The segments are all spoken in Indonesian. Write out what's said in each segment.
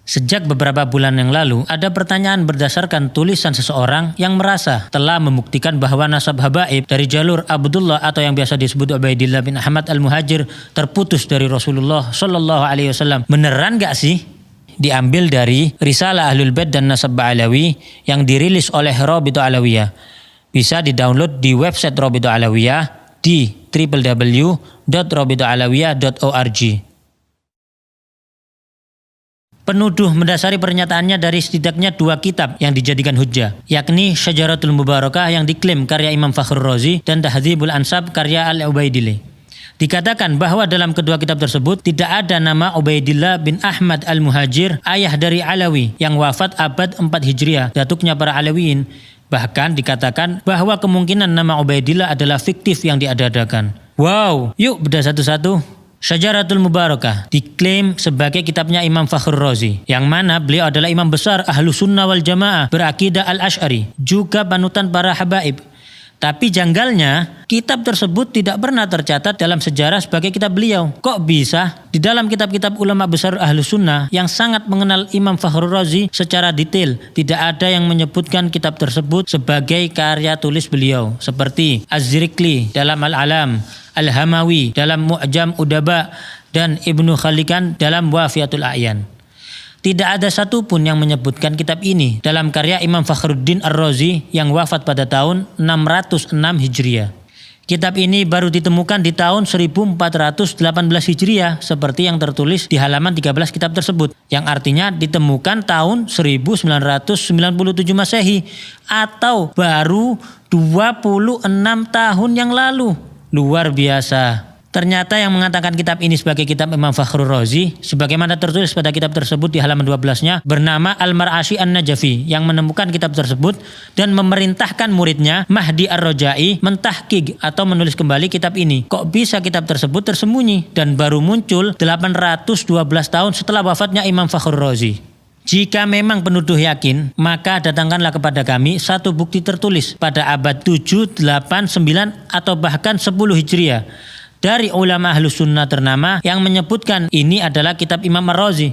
Sejak beberapa bulan yang lalu, ada pertanyaan berdasarkan tulisan seseorang yang merasa telah membuktikan bahwa nasab habaib dari jalur Abdullah atau yang biasa disebut Ubaidillah bin Ahmad al-Muhajir terputus dari Rasulullah Shallallahu Alaihi Wasallam. Beneran gak sih? Diambil dari Risalah Ahlul Bait dan Nasab Ba'alawi yang dirilis oleh Rabithah Alawiyah. Bisa didownload di website Rabithah Alawiyah di www.rabithahalawiyah.org. Penuduh mendasari pernyataannya dari setidaknya 2 kitab yang dijadikan hujjah, yakni Syajaratul Mubarakah yang diklaim karya Imam Fakhrur Razi dan Tahdzibul Ansab karya Al-Ubaidili. Dikatakan bahwa dalam kedua kitab tersebut tidak ada nama Ubaidillah bin Ahmad al-Muhajir, ayah dari Alawi yang wafat abad 4 Hijriah, datuknya para Alawiyin. Bahkan dikatakan bahwa kemungkinan nama Ubaidillah adalah fiktif yang diada-adakan. Wow, yuk bedah satu-satu. Syajaratul Mubarakah diklaim sebagai kitabnya Imam Fakhrur Razi, yang mana beliau adalah imam besar Ahlu Sunnah wal Jamaah berakidah Al-Ash'ari, juga panutan para habaib. Tapi janggalnya, kitab tersebut tidak pernah tercatat dalam sejarah sebagai kitab beliau. Kok bisa? Di dalam kitab-kitab ulama besar Ahlu Sunnah yang sangat mengenal Imam Fakhrur Razi secara detail, tidak ada yang menyebutkan kitab tersebut sebagai karya tulis beliau. Seperti Az-Zirikli dalam Al-Alam, Al-Hamawi dalam Mu'jam Udaba, dan Ibnu Khalikan dalam Wafiatul A'yan. Tidak ada satupun yang menyebutkan kitab ini dalam karya Imam Fakhruddin Ar-Razi yang wafat pada tahun 606 Hijriah. Kitab ini baru ditemukan di tahun 1418 Hijriah seperti yang tertulis di halaman 13 kitab tersebut, yang artinya ditemukan tahun 1997 Masehi atau baru 26 tahun yang lalu. Luar biasa. Ternyata yang mengatakan kitab ini sebagai kitab Imam Fakhrur Razi, sebagaimana tertulis pada kitab tersebut di halaman 12-nya, bernama Al-Mar'ashi An-Najafi, yang menemukan kitab tersebut dan memerintahkan muridnya Mahdi Ar-Rajai mentahqiq atau menulis kembali kitab ini. Kok bisa kitab tersebut tersembunyi dan baru muncul 812 tahun setelah wafatnya Imam Fakhrur Razi? Jika memang penuduh yakin, maka datangkanlah kepada kami satu bukti tertulis pada abad 7, 8, 9 atau bahkan 10 Hijriah dari ulama Ahlus Sunnah ternama yang menyebutkan ini adalah kitab Imam Ar-Razi.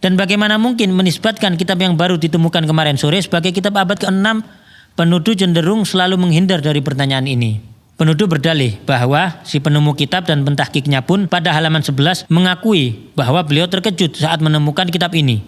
Dan bagaimana mungkin menisbatkan kitab yang baru ditemukan kemarin sore sebagai kitab abad ke-6? Penuduh cenderung selalu menghindar dari pertanyaan ini. Penuduh berdalih bahwa si penemu kitab dan pentahqiqnya pun pada halaman 11 mengakui bahwa beliau terkejut saat menemukan kitab ini.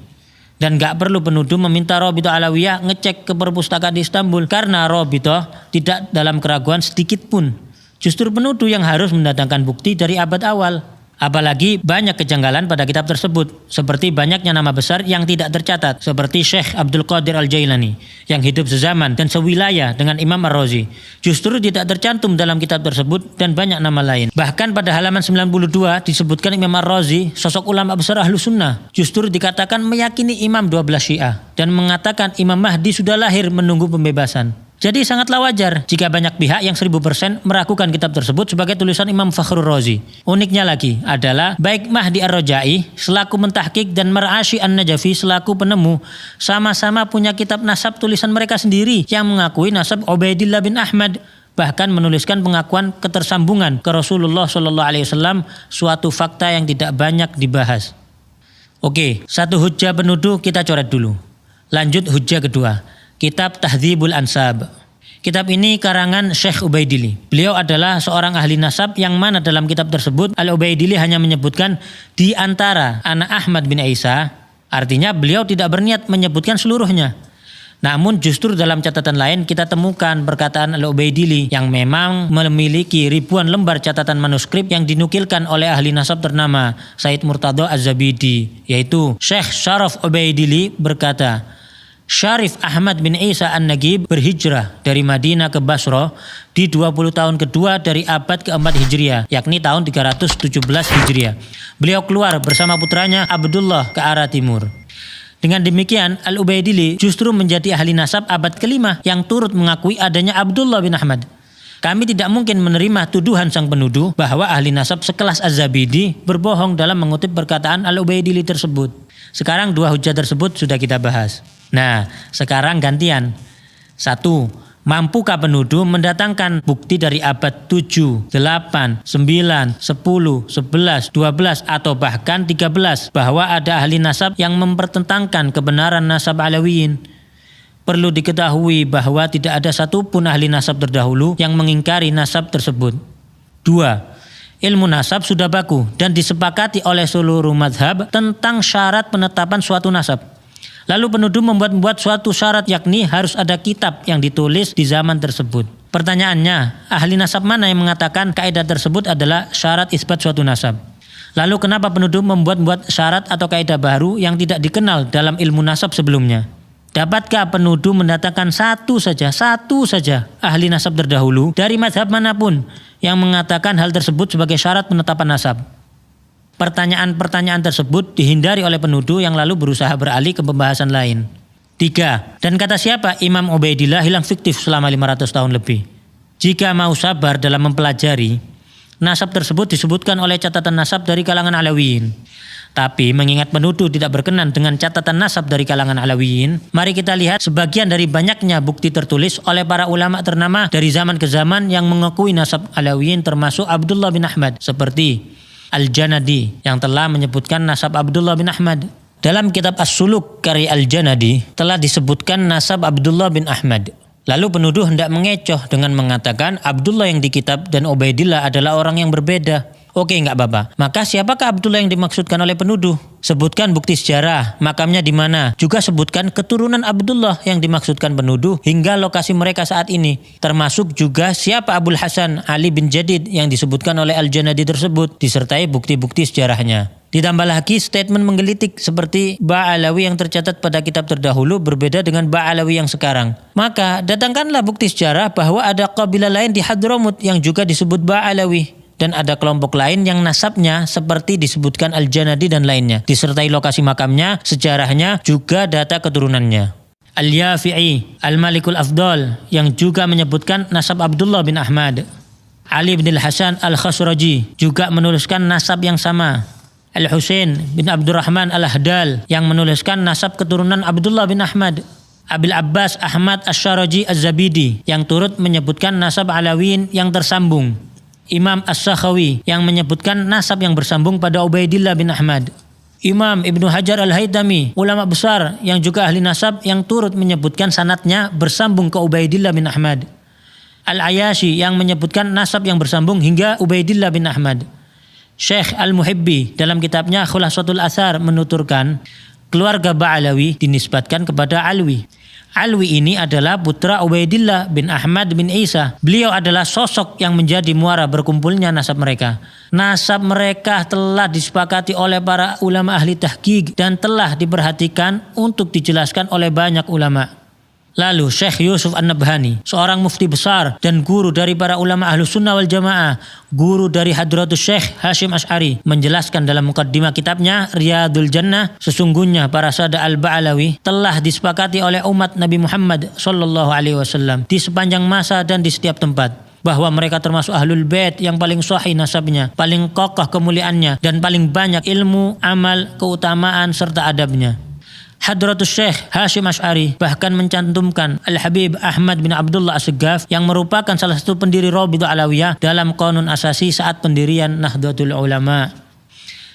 Dan gak perlu penuduh meminta Rabithah Alawiyah ngecek ke perpustakaan di Istanbul, karena Rabithah tidak dalam keraguan sedikit pun. Justru penuduh yang harus mendatangkan bukti dari abad awal. Apalagi banyak kejanggalan pada kitab tersebut, seperti banyaknya nama besar yang tidak tercatat, seperti Syekh Abdul Qadir Al-Jailani yang hidup sezaman dan sewilayah dengan Imam Ar-Razi. Justru tidak tercantum dalam kitab tersebut dan banyak nama lain. Bahkan pada halaman 92 disebutkan Imam Ar-Razi, sosok ulama besar Ahlus Sunnah, justru dikatakan meyakini Imam 12 Syiah dan mengatakan Imam Mahdi sudah lahir menunggu pembebasan. Jadi sangatlah wajar jika banyak pihak yang 1000% meragukan kitab tersebut sebagai tulisan Imam Fakhrur Razi. Uniknya lagi adalah baik Mahdi Ar-Rajai selaku mentahqiq dan Mar'ashi An-Najafi selaku penemu sama-sama punya kitab nasab tulisan mereka sendiri yang mengakui nasab Ubaidillah bin Ahmad, bahkan menuliskan pengakuan ketersambungan ke Rasulullah Shallallahu Alaihi Wasallam, suatu fakta yang tidak banyak dibahas. Oke, satu hujjah penuduh kita coret dulu. Lanjut hujjah kedua. Kitab Tahdzibul Ansab. Kitab ini karangan Syekh Ubaidili. Beliau adalah seorang ahli nasab yang mana dalam kitab tersebut Al-Ubaidili hanya menyebutkan di antara anak Ahmad bin Isa. Artinya beliau tidak berniat menyebutkan seluruhnya. Namun justru dalam catatan lain kita temukan perkataan Al-Ubaidili yang memang memiliki ribuan lembar catatan manuskrip yang dinukilkan oleh ahli nasab ternama Said Murtadha Az-Zabidi, yaitu Syekh Syaraf Ubaidili berkata, Syarif Ahmad bin Isa An-Nagib berhijrah dari Madinah ke Basra di 20 tahun kedua dari abad ke-4 Hijriah, yakni tahun 317 Hijriah. Beliau keluar bersama putranya Abdullah ke arah timur. Dengan demikian, Al-Ubaidili justru menjadi ahli nasab abad ke-5 yang turut mengakui adanya Abdullah bin Ahmad. Kami tidak mungkin menerima tuduhan sang penuduh bahwa ahli nasab sekelas Az-Zabidi berbohong dalam mengutip perkataan Al-Ubaidili tersebut. Sekarang 2 hujjah tersebut sudah kita bahas. Nah, sekarang gantian. 1. Mampukah penuduh mendatangkan bukti dari abad 7, 8, 9, 10, 11, 12 atau bahkan 13 bahwa ada ahli nasab yang mempertentangkan kebenaran nasab Alawiyin? Perlu diketahui bahwa tidak ada satupun ahli nasab terdahulu yang mengingkari nasab tersebut. 2. Ilmu nasab sudah baku dan disepakati oleh seluruh mazhab tentang syarat penetapan suatu nasab. Lalu penuduh membuat suatu syarat, yakni harus ada kitab yang ditulis di zaman tersebut. Pertanyaannya, ahli nasab mana yang mengatakan kaidah tersebut adalah syarat isbat suatu nasab? Lalu kenapa penuduh membuat syarat atau kaidah baru yang tidak dikenal dalam ilmu nasab sebelumnya? Dapatkah penuduh mendatangkan satu saja ahli nasab terdahulu dari mazhab manapun yang mengatakan hal tersebut sebagai syarat penetapan nasab? Pertanyaan-pertanyaan tersebut dihindari oleh penuduh yang lalu berusaha beralih ke pembahasan lain. 3. Dan kata siapa Imam Ubaidillah hilang fiktif selama 500 tahun lebih? Jika mau sabar dalam mempelajari, nasab tersebut disebutkan oleh catatan nasab dari kalangan Alawiyin. Tapi mengingat penuduh tidak berkenan dengan catatan nasab dari kalangan Alawiyin, mari kita lihat sebagian dari banyaknya bukti tertulis oleh para ulama ternama dari zaman ke zaman yang mengakui nasab Alawiyin, termasuk Abdullah bin Ahmad, seperti Al-Janadi yang telah menyebutkan nasab Abdullah bin Ahmad. Dalam kitab As-Suluk karya Al-Janadi telah disebutkan nasab Abdullah bin Ahmad. Lalu penuduh hendak mengecoh dengan mengatakan Abdullah yang di kitab dan Ubaidillah adalah orang yang berbeda. Oke, enggak apa-apa. Maka siapakah Abdullah yang dimaksudkan oleh penuduh? Sebutkan bukti sejarah, makamnya di mana. Juga sebutkan keturunan Abdullah yang dimaksudkan penuduh hingga lokasi mereka saat ini. Termasuk juga siapa Abul Hasan Ali bin Jadid yang disebutkan oleh Al-Janadi tersebut, disertai bukti-bukti sejarahnya. Ditambah lagi statement menggelitik seperti Ba'alawi yang tercatat pada kitab terdahulu berbeda dengan Ba'alawi yang sekarang. Maka datangkanlah bukti sejarah bahwa ada kabilah lain di Hadramut yang juga disebut Ba'alawi. Dan ada kelompok lain yang nasabnya seperti disebutkan Al-Janadi dan lainnya, disertai lokasi makamnya, sejarahnya, juga data keturunannya. Al-Yafi'i, Al-Malikul Afdal yang juga menyebutkan nasab Abdullah bin Ahmad. Ali bin Al-Hasan Al-Khasraji juga menuliskan nasab yang sama. Al-Husain bin Abdurrahman Al-Ahdal yang menuliskan nasab keturunan Abdullah bin Ahmad. Abil Abbas Ahmad Asy-Syaraji Az-Zabidi yang turut menyebutkan nasab Alawiyin yang tersambung. Imam As-Sakhawi yang menyebutkan nasab yang bersambung pada Ubaidillah bin Ahmad. Imam Ibnu Hajar Al-Haytami, ulama besar yang juga ahli nasab yang turut menyebutkan sanadnya bersambung ke Ubaidillah bin Ahmad. Al-Ayashi yang menyebutkan nasab yang bersambung hingga Ubaidillah bin Ahmad. Syekh Al-Muhibbi dalam kitabnya Khulasatul Athar menuturkan keluarga Ba'alawi dinisbatkan kepada Alwi. Alwi ini adalah putra Ubaidillah bin Ahmad bin Isa. Beliau adalah sosok yang menjadi muara berkumpulnya nasab mereka. Nasab mereka telah disepakati oleh para ulama ahli tahqiq dan telah diperhatikan untuk dijelaskan oleh banyak ulama. Lalu Syekh Yusuf An-Nabhani, seorang mufti besar dan guru dari para ulama Ahlus Sunnah wal Jamaah, guru dari Hadratus Syekh Hashim Asy'ari, menjelaskan dalam mukaddimah kitabnya Riyadul Jannah, sesungguhnya para sada al-Ba'alawi telah disepakati oleh umat Nabi Muhammad SAW di sepanjang masa dan di setiap tempat, bahwa mereka termasuk ahlul bait yang paling sahih nasabnya, paling kokoh kemuliaannya, dan paling banyak ilmu, amal, keutamaan, serta adabnya. Hadratus Syekh Hashim Asy'ari bahkan mencantumkan Al-Habib Ahmad bin Abdullah As-Segaf yang merupakan salah satu pendiri Rabithah Alawiyah dalam Qanun Asasi saat pendirian Nahdlatul Ulama.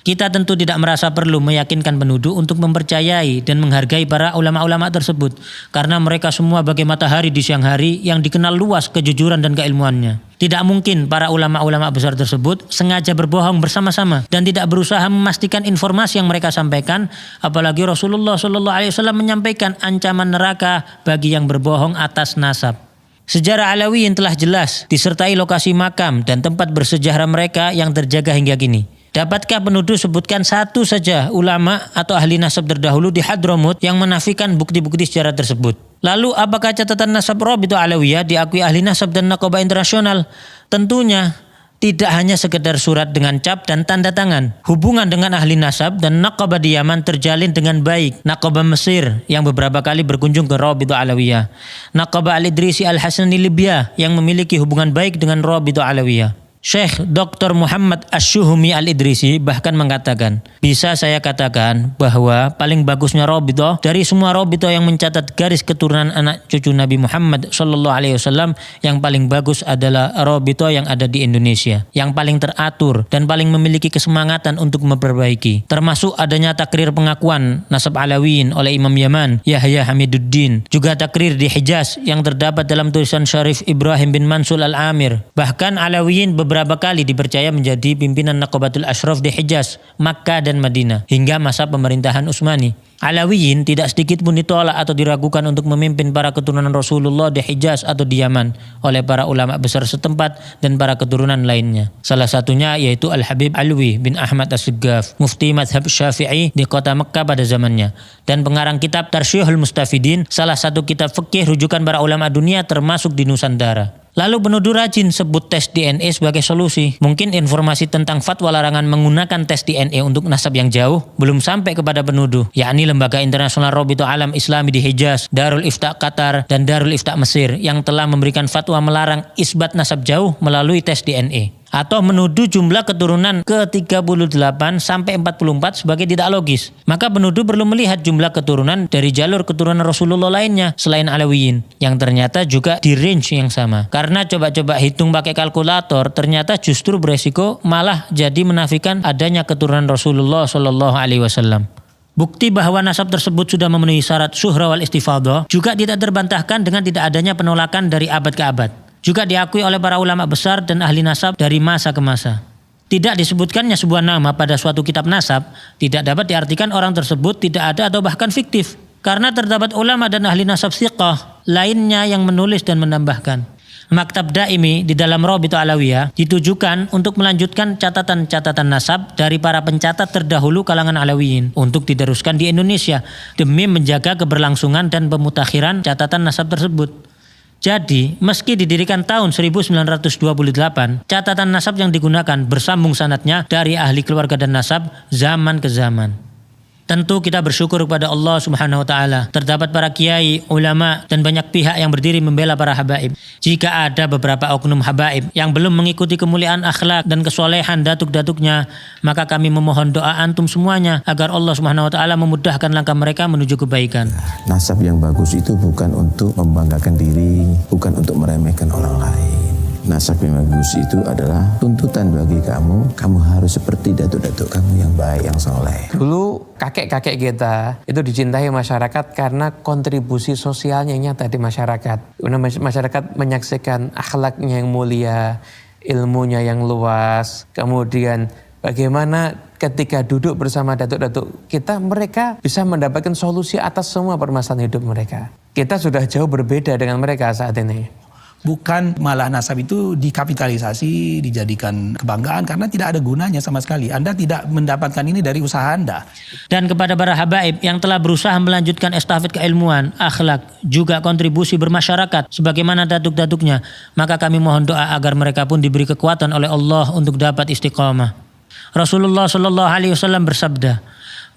Kita tentu tidak merasa perlu meyakinkan penuduh untuk mempercayai dan menghargai para ulama-ulama tersebut, karena mereka semua bagai matahari di siang hari yang dikenal luas kejujuran dan keilmuannya. Tidak mungkin para ulama-ulama besar tersebut sengaja berbohong bersama-sama dan tidak berusaha memastikan informasi yang mereka sampaikan, apalagi Rasulullah SAW menyampaikan ancaman neraka bagi yang berbohong atas nasab. Sejarah Alawiyin telah jelas disertai lokasi makam dan tempat bersejarah mereka yang terjaga hingga kini. Dapatkah penuduh sebutkan satu saja ulama atau ahli nasab terdahulu di Hadramut yang menafikan bukti-bukti sejarah tersebut? Lalu apakah catatan nasab Rabithah Alawiyah diakui ahli nasab dan nakobah internasional? Tentunya tidak hanya sekedar surat dengan cap dan tanda tangan. Hubungan dengan ahli nasab dan nakobah di Yaman terjalin dengan baik. Nakobah Mesir yang beberapa kali berkunjung ke Rabithah Alawiyah. Nakobah Al-Idrisi Al-Hasani Libya yang memiliki hubungan baik dengan Rabithah Alawiyah. Syekh Dr. Muhammad Asy-Syuhumi Al-Idrisi bahkan mengatakan, bisa saya katakan bahwa paling bagusnya Rabithah dari semua Rabithah yang mencatat garis keturunan anak cucu Nabi Muhammad SAW, yang paling bagus adalah Rabithah yang ada di Indonesia, yang paling teratur dan paling memiliki kesemangatan untuk memperbaiki, termasuk adanya takrir pengakuan nasab Alawiyin oleh Imam Yaman Yahya Hamiduddin, juga takrir di Hijaz yang terdapat dalam tulisan Syarif Ibrahim bin Mansur Al-Amir. Bahkan Alawiyin beberapa kali dipercaya menjadi pimpinan Naqabatul Ashraf di Hijaz, Makkah dan Madinah hingga masa pemerintahan Utsmani. Alawiyin tidak sedikit pun ditolak atau diragukan untuk memimpin para keturunan Rasulullah di Hijaz atau di Yaman oleh para ulama besar setempat dan para keturunan lainnya. Salah satunya yaitu Al-Habib Alwi bin Ahmad As-Siggaf, mufti mazhab Syafi'i di kota Mekkah pada zamannya, dan pengarang kitab Tarsyihul Mustafidin, salah satu kitab fikih rujukan para ulama dunia termasuk di Nusantara. Lalu penuduh rajin sebut tes DNA sebagai solusi. Mungkin informasi tentang fatwa larangan menggunakan tes DNA untuk nasab yang jauh belum sampai kepada penuduh, yakni Lembaga Internasional Rabithah Alam Islami di Hijaz, Darul Ifta Qatar, dan Darul Ifta Mesir yang telah memberikan fatwa melarang isbat nasab jauh melalui tes DNA. Atau menuduh jumlah keturunan ke-38 sampai 44 sebagai tidak logis. Maka penuduh perlu melihat jumlah keturunan dari jalur keturunan Rasulullah lainnya selain Alawiyin, yang ternyata juga di range yang sama. Karena coba-coba hitung pakai kalkulator, ternyata justru beresiko malah jadi menafikan adanya keturunan Rasulullah SAW. Bukti bahwa nasab tersebut sudah memenuhi syarat syuhrah wal istifadhah juga tidak terbantahkan dengan tidak adanya penolakan dari abad ke abad. Juga diakui oleh para ulama besar dan ahli nasab dari masa ke masa. Tidak disebutkannya sebuah nama pada suatu kitab nasab tidak dapat diartikan orang tersebut tidak ada atau bahkan fiktif. Karena terdapat ulama dan ahli nasab thiqah lainnya yang menulis dan menambahkan. Maktab Daimi di dalam Rabithah Alawiyah ditujukan untuk melanjutkan catatan-catatan nasab dari para pencatat terdahulu kalangan Alawiyin untuk diteruskan di Indonesia demi menjaga keberlangsungan dan pemutakhiran catatan nasab tersebut. Jadi, meski didirikan tahun 1928, catatan nasab yang digunakan bersambung sanadnya dari ahli keluarga dan nasab zaman ke zaman. Tentu kita bersyukur kepada Allah Subhanahu wa taala. Terdapat para kiai, ulama dan banyak pihak yang berdiri membela para habaib. Jika ada beberapa oknum habaib yang belum mengikuti kemuliaan akhlak dan kesolehan datuk-datuknya, maka kami memohon doa antum semuanya agar Allah Subhanahu wa taala memudahkan langkah mereka menuju kebaikan. Nasab yang bagus itu bukan untuk membanggakan diri, bukan untuk meremehkan orang lain. Nasab yang bagus itu adalah tuntutan bagi kamu. Kamu harus seperti datuk-datuk kamu yang baik, yang soleh. Dulu kakek-kakek kita itu dicintai masyarakat karena kontribusi sosialnya yang nyata di masyarakat. Karena masyarakat menyaksikan akhlaknya yang mulia, ilmunya yang luas. Kemudian bagaimana ketika duduk bersama datuk-datuk kita, mereka bisa mendapatkan solusi atas semua permasalahan hidup mereka. Kita sudah jauh berbeda dengan mereka saat ini. Bukan malah nasab itu dikapitalisasi, dijadikan kebanggaan karena tidak ada gunanya sama sekali. Anda tidak mendapatkan ini dari usaha Anda. Dan kepada para habaib yang telah berusaha melanjutkan estafet keilmuan, akhlak, juga kontribusi bermasyarakat sebagaimana datuk-datuknya, maka kami mohon doa agar mereka pun diberi kekuatan oleh Allah untuk dapat istiqamah. Rasulullah SAW bersabda,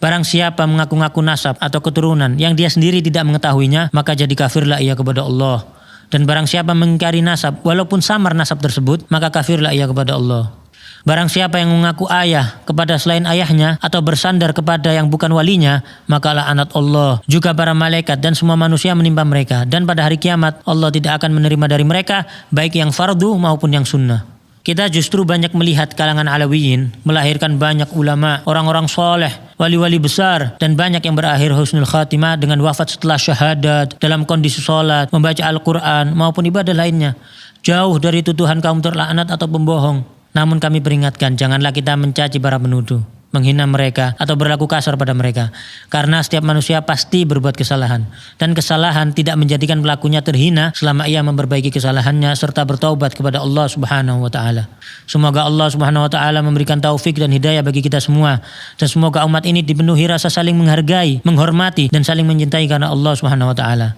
barang siapa mengaku-ngaku nasab atau keturunan yang dia sendiri tidak mengetahuinya, maka jadi kafirlah ia kepada Allah. Dan barang siapa mengingkari nasab walaupun samar nasab tersebut, maka kafirlah ia kepada Allah. Barang siapa yang mengaku ayah kepada selain ayahnya atau bersandar kepada yang bukan walinya, maka laknat Allah, juga para malaikat dan semua manusia menimpa mereka. Dan pada hari kiamat Allah tidak akan menerima dari mereka baik yang fardu maupun yang sunnah. Kita justru banyak melihat kalangan Alawiyin melahirkan banyak ulama, orang-orang soleh, wali-wali besar, dan banyak yang berakhir husnul khatimah dengan wafat setelah syahadat, dalam kondisi sholat, membaca Al-Quran, maupun ibadah lainnya. Jauh dari tuduhan kaum terlaknat atau pembohong. Namun kami peringatkan, janganlah kita mencaci para penuduh, menghina mereka, atau berlaku kasar pada mereka. Karena setiap manusia pasti berbuat kesalahan. Dan kesalahan tidak menjadikan pelakunya terhina selama ia memperbaiki kesalahannya serta bertaubat kepada Allah Subhanahu wa taala. Semoga Allah Subhanahu wa taala memberikan taufik dan hidayah bagi kita semua. Dan semoga umat ini dipenuhi rasa saling menghargai, menghormati, dan saling mencintai karena Allah Subhanahu wa taala.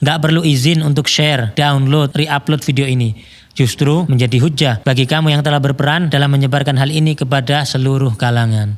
Gak perlu izin untuk share, download, re-upload video ini. Justru menjadi hujah bagi kamu yang telah berperan dalam menyebarkan hal ini kepada seluruh kalangan.